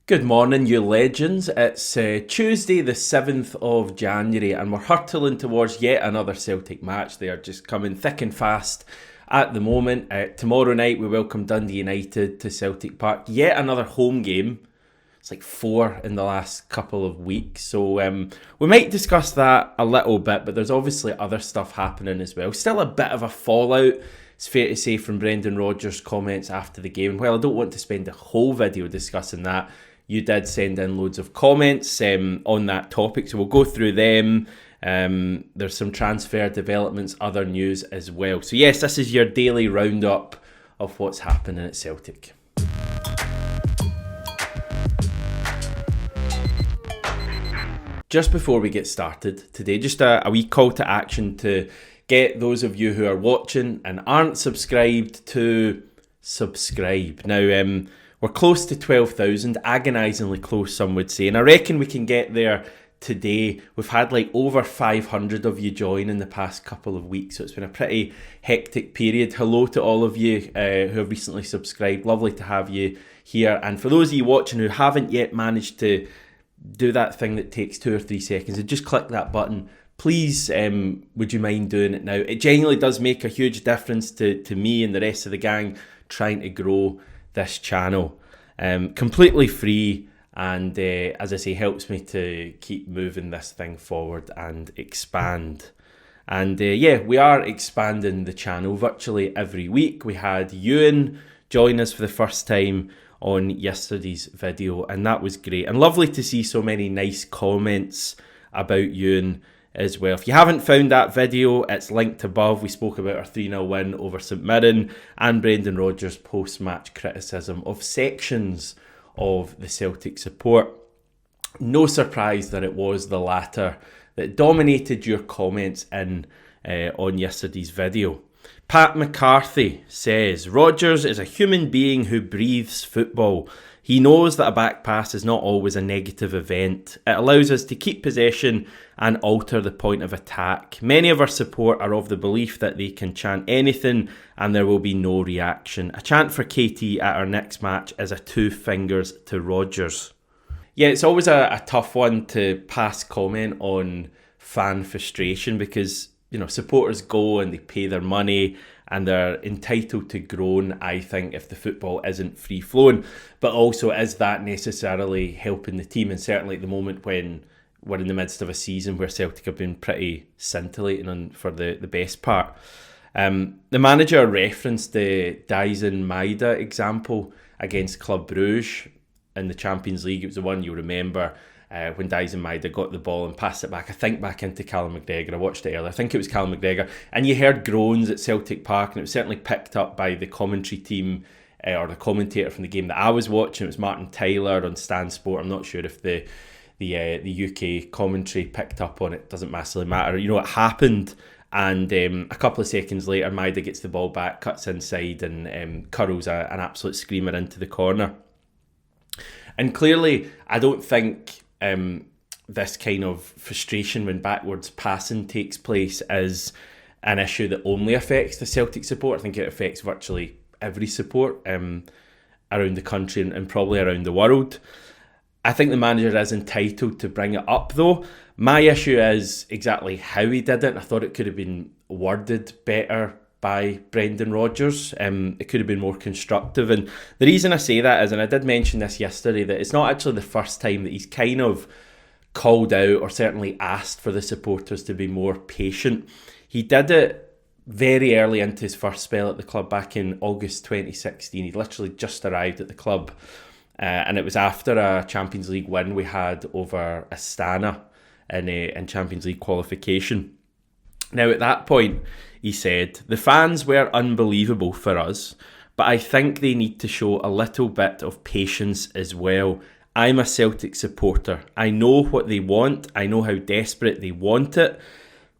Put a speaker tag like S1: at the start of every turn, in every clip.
S1: Good morning, you legends. It's Tuesday the 7th of January and we're hurtling towards yet another Celtic match. They are just coming thick and fast at the moment. Tomorrow night we welcome Dundee United to Celtic Park. Yet another home game. It's like 4 in the last couple of weeks. So we might discuss that a little bit, but there's obviously other stuff happening as well. Still a bit of a fallout, it's fair to say, from Brendan Rodgers' comments after the game. Well, I don't want to spend the whole video discussing that. You did send in loads of comments on that topic, so we'll go through them. There's some transfer developments, other news as well. So yes, this is your daily roundup of what's happening at Celtic. Just before we get started today, just a wee call to action to get those of you who are watching and aren't subscribed to subscribe. Now, we're close to 12,000, agonisingly close, some would say, and I reckon we can get there today. We've had like over 500 of you join in the past couple of weeks, so it's been a pretty hectic period. Hello to all of you who have recently subscribed. Lovely to have you here. And for those of you watching who haven't yet managed to do that thing that takes 2 or 3 seconds, and just click that button, please, would you mind doing it now? It genuinely does make a huge difference to me and the rest of the gang trying to grow this channel. Completely free, and as I say, helps me to keep moving this thing forward and expand. And yeah, we are expanding the channel virtually every week. We had Ewan join us for the first time on yesterday's video, and that was great and lovely to see so many nice comments about Ewan as well. If you haven't found that video, it's linked above. We spoke about our 3-0 win over St Mirren and Brendan Rodgers' post-match criticism of sections of the Celtic support. No surprise that it was the latter that dominated your comments on yesterday's video. Pat McCarthy says, Rodgers is a human being who breathes football. He knows that a back pass is not always a negative event. It allows us to keep possession and alter the point of attack. Many of our support are of the belief that they can chant anything and there will be no reaction. A chant for KT at our next match is a 2 fingers to Rodgers. Yeah, it's always a tough one to pass comment on fan frustration because, you know, supporters go and they pay their money and they're entitled to groan, I think, if the football isn't free-flowing. But also, is that necessarily helping the team? And certainly at the moment when we're in the midst of a season where Celtic have been pretty scintillating for the best part. The manager referenced the Dyson Maeda example against Club Brugge in the Champions League. It was the one you'll remember. When Dyson Maeda got the ball and passed it back, I think back into Callum McGregor. I watched it earlier. I think it was Callum McGregor. And you heard groans at Celtic Park, and it was certainly picked up by the commentary team or the commentator from the game that I was watching. It was Martin Tyler on Stan Sport. I'm not sure if the UK commentary picked up on it. Doesn't massively matter. You know, it happened. And a couple of seconds later, Maeda gets the ball back, cuts inside, and curls an absolute screamer into the corner. And clearly, I don't think this kind of frustration when backwards passing takes place is an issue that only affects the Celtic support. I think it affects virtually every support around the country and probably around the world. I think the manager is entitled to bring it up though. My issue is exactly how he did it. I thought it could have been worded better by Brendan Rodgers. It could have been more constructive, and the reason I say that is, and I did mention this yesterday, that it's not actually the first time that he's kind of called out or certainly asked for the supporters to be more patient. He did it very early into his first spell at the club back in August 2016. He literally just arrived at the club, and it was after a Champions League win we had over Astana in Champions League qualification. Now at that point, he said, the fans were unbelievable for us, but I think they need to show a little bit of patience as well. I'm a Celtic supporter. I know what they want. I know how desperate they want it.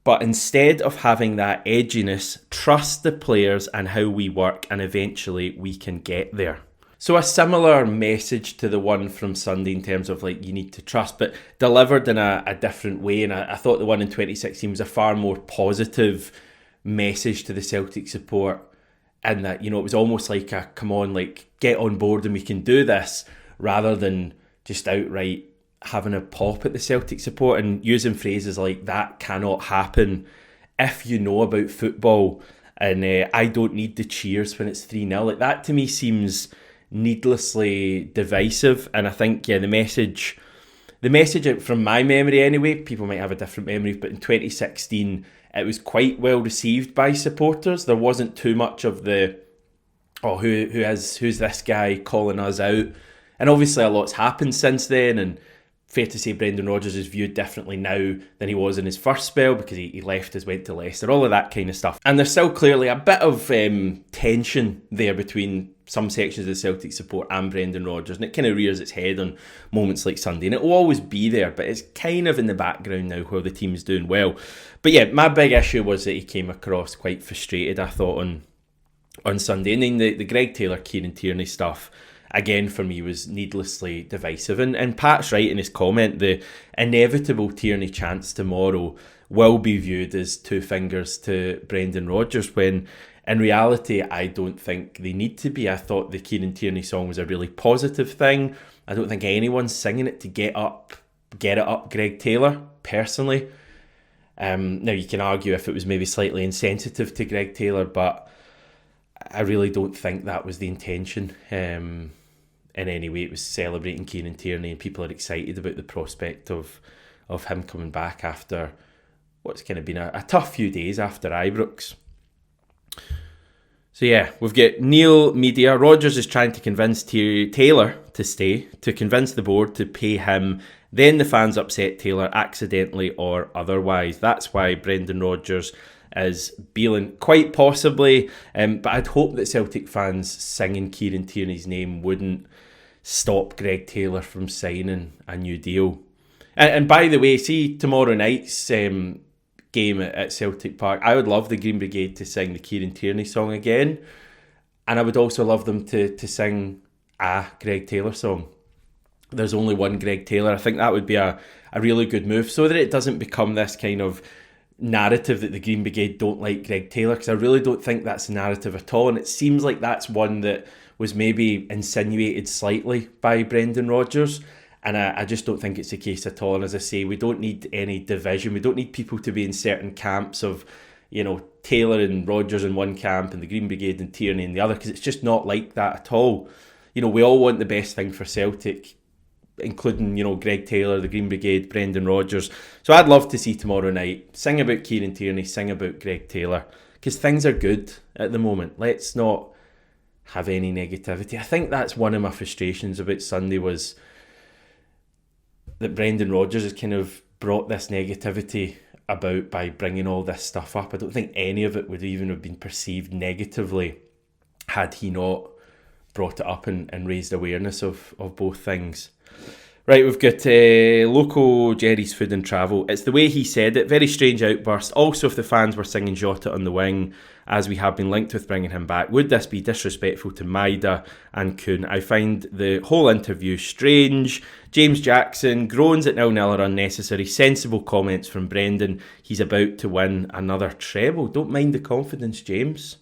S1: But instead of having that edginess, trust the players and how we work, and eventually we can get there. So a similar message to the one from Sunday in terms of like you need to trust, but delivered in a different way. And I thought the one in 2016 was a far more positive message to the Celtic support, and that, you know, it was almost like a come on, like get on board and we can do this, rather than just outright having a pop at the Celtic support and using phrases like "that cannot happen" if you know about football, and "I don't need the cheers when it's 3-0. Like, that to me seems needlessly divisive. And I think, the message from my memory anyway, people might have a different memory, but in 2016 it was quite well received by supporters. There wasn't too much of the who's this guy calling us out, and obviously a lot's happened since then, and fair to say Brendan Rodgers is viewed differently now than he was in his first spell, because he left as went to Leicester, all of that kind of stuff. And there's still clearly a bit of tension there between some sections of the Celtic support and Brendan Rodgers, and it kind of rears its head on moments like Sunday, and it will always be there, but it's kind of in the background now while the team's doing well. But yeah, my big issue was that he came across quite frustrated, I thought, on Sunday. And then the Greg Taylor, Kieran Tierney stuff, again, for me, was needlessly divisive. And Pat's right in his comment, the inevitable Tierney chance tomorrow will be viewed as two fingers to Brendan Rodgers, when in reality, I don't think they need to be. I thought the Kieran Tierney song was a really positive thing. I don't think anyone's singing it to get it up Greg Taylor, personally. Now, you can argue if it was maybe slightly insensitive to Greg Taylor, but I really don't think that was the intention. In any way, it was celebrating Kieran Tierney, and people are excited about the prospect of him coming back after what's kind of been a tough few days after Ibrox. So yeah, we've got Neil Media. Rodgers is trying to convince Taylor to stay, to convince the board to pay him. Then the fans upset Taylor accidentally or otherwise. That's why Brendan Rodgers is bailing, quite possibly. But I'd hope that Celtic fans singing Kieran Tierney's name wouldn't stop Greg Taylor from signing a new deal. And by the way, see tomorrow night's game at Celtic Park, I would love the Green Brigade to sing the Kieran Tierney song again, and I would also love them to sing a Greg Taylor song. There's only one Greg Taylor. I think that would be a really good move, so that it doesn't become this kind of narrative that the Green Brigade don't like Greg Taylor, because I really don't think that's a narrative at all, and it seems like that's one that was maybe insinuated slightly by Brendan Rodgers. And I just don't think it's the case at all. And as I say, we don't need any division. We don't need people to be in certain camps of, Taylor and Rodgers in one camp and the Green Brigade and Tierney in the other, because it's just not like that at all. We all want the best thing for Celtic, including, Greg Taylor, the Green Brigade, Brendan Rodgers. So I'd love to see tomorrow night, sing about Kieran Tierney, sing about Greg Taylor, because things are good at the moment. Let's not have any negativity. I think that's one of my frustrations about Sunday, was that Brendan Rodgers has kind of brought this negativity about by bringing all this stuff up. I don't think any of it would even have been perceived negatively had he not brought it up and raised awareness of both things. Right, we've got local Jerry's Food and Travel. It's the way he said it. Very strange outburst. Also, if the fans were singing Jota on the wing, as we have been linked with bringing him back, would this be disrespectful to Maida and Kuhn? I find the whole interview strange. James Jackson, groans at 0-0 are unnecessary. Sensible comments from Brendan. He's about to win another treble. Don't mind the confidence, James.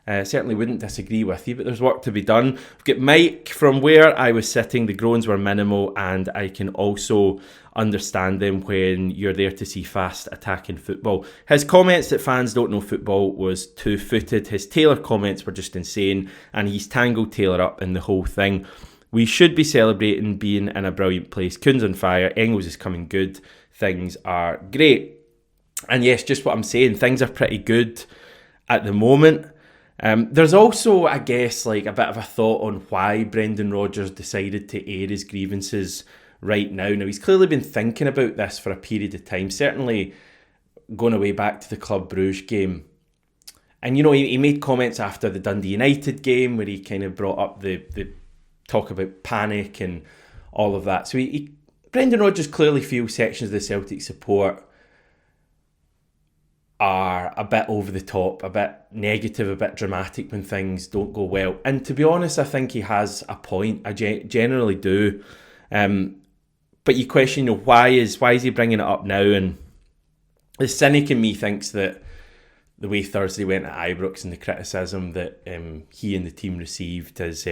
S1: Certainly wouldn't disagree with you, but there's work to be done. We've got Mike. From where I was sitting, the groans were minimal, and I can also understand them when you're there to see fast attacking football. His comments that fans don't know football was two-footed. His Taylor comments were just insane, and he's tangled Taylor up in the whole thing. We should be celebrating being in a brilliant place. Kuhn's on fire. Engels is coming good. Things are great. And yes, just what I'm saying, things are pretty good at the moment. There's also, I guess, like a bit of a thought on why Brendan Rodgers decided to air his grievances right now. Now, he's clearly been thinking about this for a period of time, certainly going away back to the Club Bruges game. And, he made comments after the Dundee United game where he kind of brought up the talk about panic and all of that. So Brendan Rodgers clearly feels sections of the Celtic support are a bit over the top, a bit negative, a bit dramatic when things don't go well. And to be honest, I think he has a point. I generally do. But you question, why is he bringing it up now? And the cynic in me thinks that the way Thursday went at Ibrox and the criticism that he and the team received has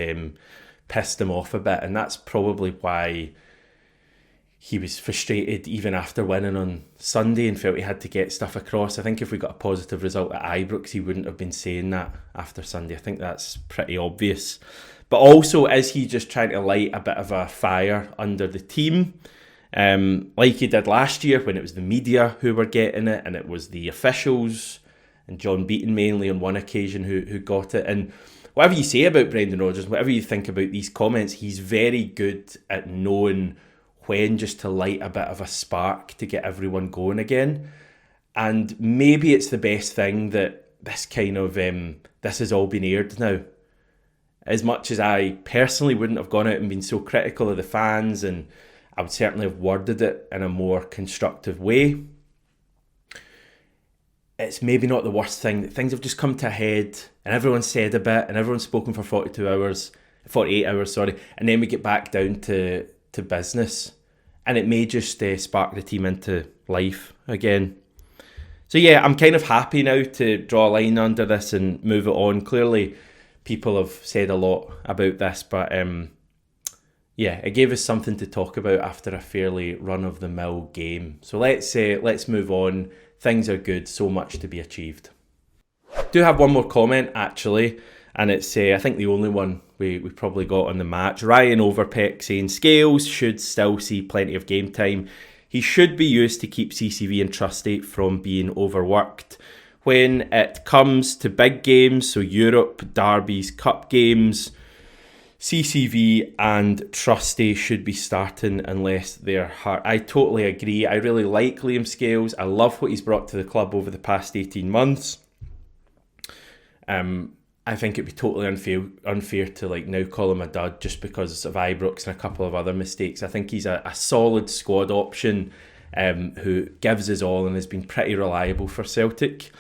S1: pissed him off a bit, and that's probably why he was frustrated even after winning on Sunday and felt he had to get stuff across. I think if we got a positive result at Ibrox, he wouldn't have been saying that after Sunday. I think that's pretty obvious. But also, is he just trying to light a bit of a fire under the team? Like he did last year when it was the media who were getting it, and it was the officials and John Beaton mainly on one occasion who got it. And whatever you say about Brendan Rodgers, whatever you think about these comments, he's very good at knowing when just to light a bit of a spark to get everyone going again. And maybe it's the best thing that this kind of this has all been aired now. As much as I personally wouldn't have gone out and been so critical of the fans, and I would certainly have worded it in a more constructive way, it's maybe not the worst thing that things have just come to a head and everyone's said a bit and everyone's spoken for 48 hours, and then we get back down to business, and it may just spark the team into life again. So yeah, I'm kind of happy now to draw a line under this and move it on. Clearly, people have said a lot about this, but yeah, it gave us something to talk about after a fairly run-of-the-mill game. So let's move on. Things are good, so much to be achieved. I do have one more comment, actually, and it's I think the only one we probably got on the match. Ryan Overpeck saying Scales should still see plenty of game time. He should be used to keep CCV and Trusty from being overworked. When it comes to big games, so Europe, derbies, cup games, CCV and Trusty should be starting unless they're hurt. I totally agree. I really like Liam Scales. I love what he's brought to the club over the past 18 months. I think it'd be totally unfair to now call him a dud just because of Ibrox and a couple of other mistakes. I think he's a solid squad option who gives his all and has been pretty reliable for Celtic.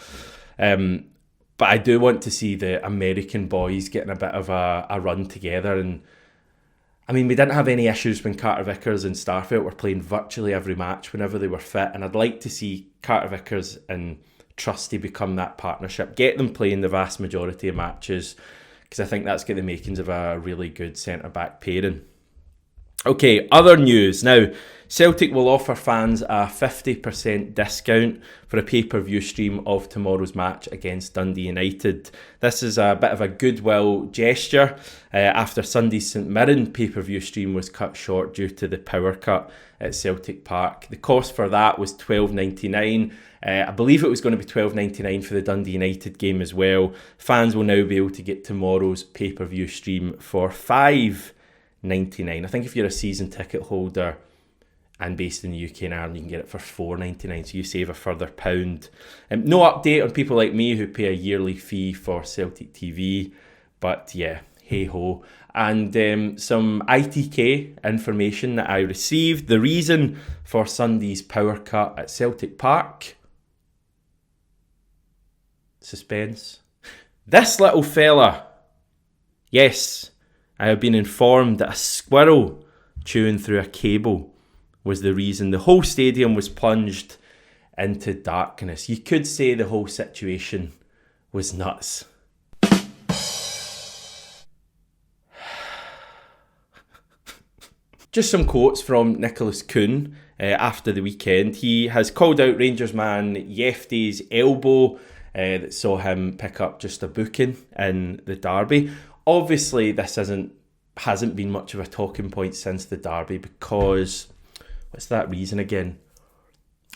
S1: But I do want to see the American boys getting a bit of a run together. And I mean, we didn't have any issues when Carter-Vickers and Starfelt were playing virtually every match whenever they were fit. And I'd like to see Carter-Vickers and Trusty become that partnership. Get them playing the vast majority of matches, because I think that's got the makings of a really good centre-back pairing. Okay, other news. Now, Celtic will offer fans a 50% discount for a pay-per-view stream of tomorrow's match against Dundee United. This is a bit of a goodwill gesture after Sunday's St Mirren pay-per-view stream was cut short due to the power cut at Celtic Park. The cost for that was $12.99. I believe it was going to be $12.99 for the Dundee United game as well. Fans will now be able to get tomorrow's pay-per-view stream for $5.99. I think if you're a season ticket holder and based in the UK and Ireland, you can get it for $4.99, so you save a further £1. No update on people like me who pay a yearly fee for Celtic TV, but yeah, hey ho. And some ITK information that I received. The reason for Sunday's power cut at Celtic Park. Suspense. This little fella. Yes, I have been informed that a squirrel chewing through a cable was the reason the whole stadium was plunged into darkness. You could say the whole situation was nuts. Just some quotes from Nicolas Kuhn after the weekend. He has called out Rangers man Jefte's elbow that saw him pick up just a booking in the derby. Obviously, this hasn't been much of a talking point since the derby because, what's that reason again?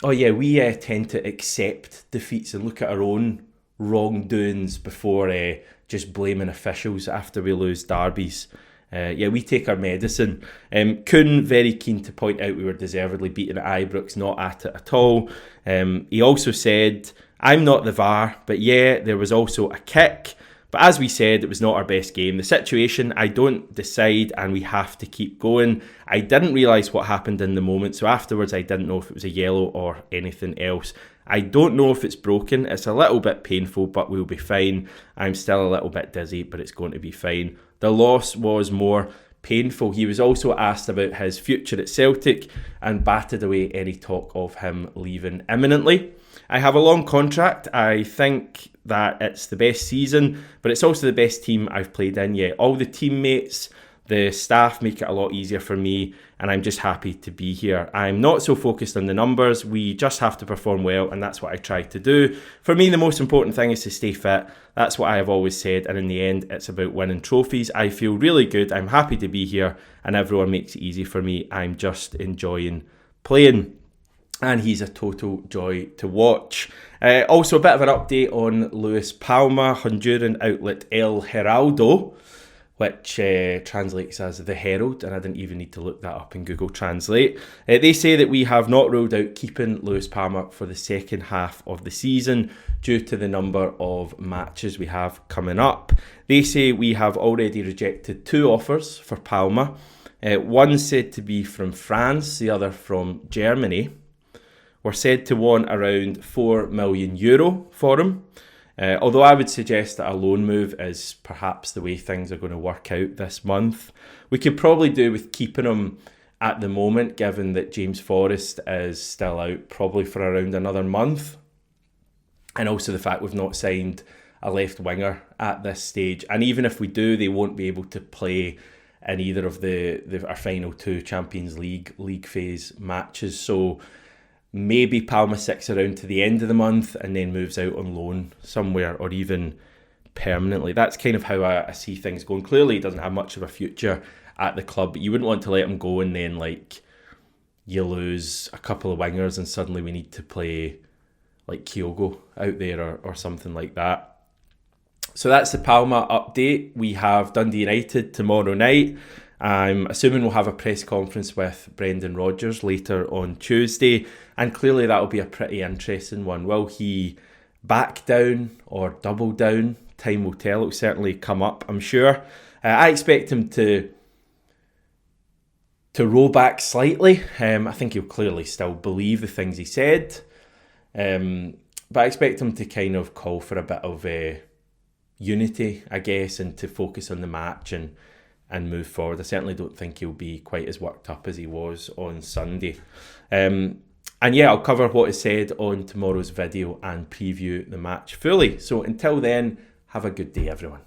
S1: Oh yeah, we tend to accept defeats and look at our own wrongdoings before just blaming officials after we lose derbies. We take our medicine. Kuhn very keen to point out we were deservedly beaten at Ibrox, not at it at all. He also said, I'm not the VAR, but yeah, there was also a kick. But as we said, it was not our best game. The situation, I don't decide, and we have to keep going. I didn't realise what happened in the moment, so afterwards I didn't know if it was a yellow or anything else. I don't know if it's broken. It's a little bit painful, but we'll be fine. I'm still a little bit dizzy, but it's going to be fine. The loss was more painful. He was also asked about his future at Celtic and batted away any talk of him leaving imminently. I have a long contract. I think that it's the best season, but it's also the best team I've played in yet. All the teammates, The staff make it a lot easier for me, and I'm just happy to be here. I'm not so focused on the numbers. We just have to perform well, and that's what I try to do. For me, the most important thing is to stay fit. That's what I have always said, and in the end, it's about winning trophies. I feel really good. I'm happy to be here, and everyone makes it easy for me. I'm just enjoying playing. And he's a total joy to watch. Also, a bit of an update on Luis Palma. Honduran outlet El Heraldo, which translates as The Herald, and I didn't even need to look that up in Google Translate. They say that we have not ruled out keeping Luis Palma for the second half of the season due to the number of matches we have coming up. They say we have already rejected 2 offers for Palma. One said to be from France, the other from Germany. We're said to want around €4 million for him. Although I would suggest that a loan move is perhaps the way things are going to work out this month. We could probably do with keeping him at the moment, given that James Forrest is still out probably for around another month. And also the fact we've not signed a left winger at this stage. And even if we do, they won't be able to play in either of our final 2 Champions League phase matches. So maybe Palma sticks around to the end of the month and then moves out on loan somewhere, or even permanently. That's kind of how I see things going. Clearly, he doesn't have much of a future at the club, but you wouldn't want to let him go and then you lose a couple of wingers and suddenly we need to play like Kyogo out there or something like that. So that's the Palma update. We have Dundee United tomorrow night. I'm assuming we'll have a press conference with Brendan Rodgers later on Tuesday, and clearly that'll be a pretty interesting one. Will he back down or double down? Time will tell. It'll certainly come up, I'm sure. I expect him to roll back slightly. I think he'll clearly still believe the things he said, but I expect him to kind of call for a bit of unity, I guess, and to focus on the match and move forward. I certainly don't think he'll be quite as worked up as he was on Sunday. And yeah, I'll cover what is said on tomorrow's video and preview the match fully. So until then, have a good day, everyone.